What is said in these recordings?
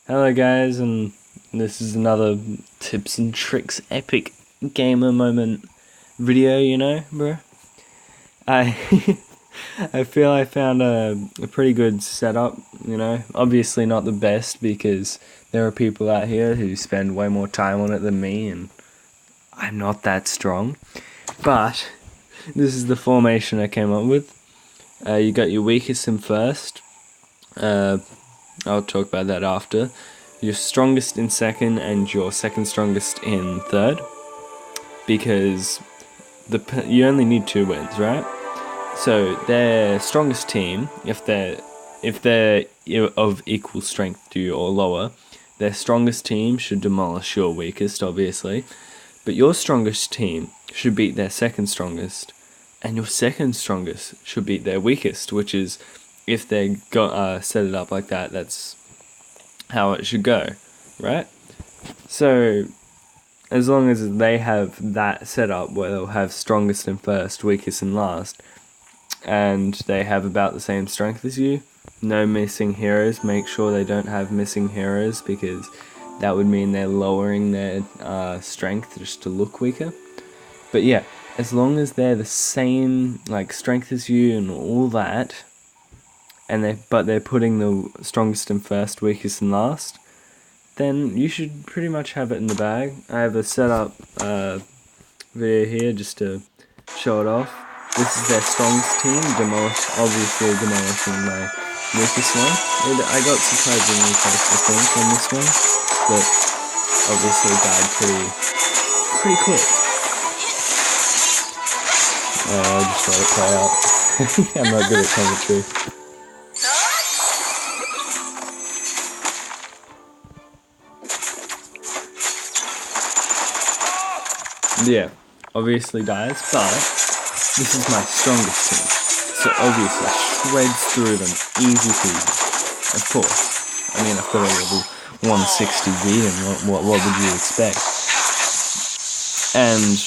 Hello guys, and this is another tips and tricks epic gamer moment video, bro. I I feel I found a pretty good setup. Obviously not the best because there are people out here who spend way more time on it than me, and I'm not that strong. But this is the formation I came up with. You got your weakest in first. I'll talk about that after. Your strongest in second and your second strongest in third, because you only need 2 wins, right? So their strongest team, if they're of equal strength to you or lower, their strongest team should demolish your weakest, obviously. But your strongest team should beat their second strongest, and your second strongest should beat their weakest, which is, if they set it up like that, that's how it should go, right? So, as long as they have that set up where they'll have strongest in first, weakest in last, and they have about the same strength as you, no missing heroes, make sure they don't have missing heroes, because that would mean they're lowering their strength just to look weaker. But yeah, as long as they're the same strength as you and all that, and they're putting the strongest in first, weakest in last, then you should pretty much have it in the bag. I have a setup video here just to show it off. This is their strongest team, obviously demolishing my weakest one. I got surprisingly close, I think, on this one, but obviously died pretty quick. I'll just let it play out. I'm not good at commentary. Yeah, obviously dies, but this is my strongest team, so obviously shreds through them, easy peasy. Of course, I mean, I've got a level 160V, and what would you expect? And,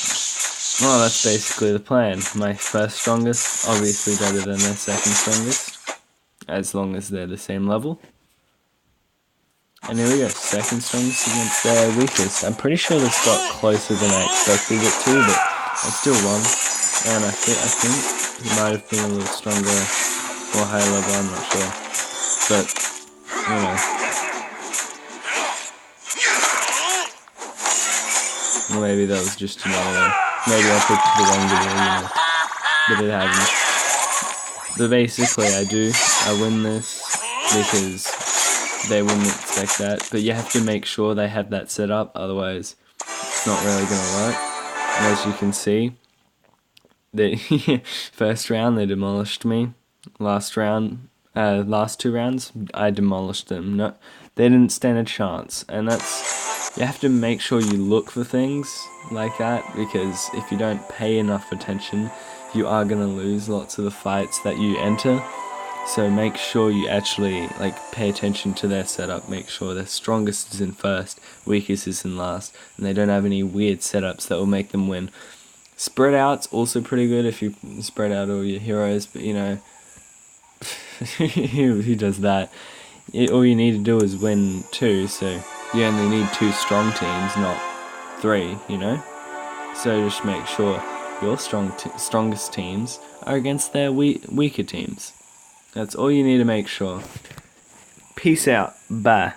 well, that's basically the plan. My first strongest, obviously better than their second strongest, as long as they're the same level. And here we go, second strongest against their weakest. I'm pretty sure this got closer than I expected it to, but I still won. And I think he might have been a little stronger or higher level, I'm not sure. But, maybe that was just another one. Maybe I picked the wrong video, but it happens. But basically I win this because they wouldn't expect that, but you have to make sure they have that set up, otherwise it's not really going to work. And as you can see, the first round they demolished me. Last 2 rounds, I demolished them. No, they didn't stand a chance, and you have to make sure you look for things like that, because if you don't pay enough attention, you are going to lose lots of the fights that you enter. So make sure you actually pay attention to their setup. Make sure their strongest is in first, weakest is in last, and they don't have any weird setups that will make them win. Spread out's also pretty good if you spread out all your heroes, but who does that? All you need to do is win 2, so you only need 2 strong teams, not 3, So just make sure your strongest teams are against their weaker teams. That's all you need to make sure. Peace out. Bye.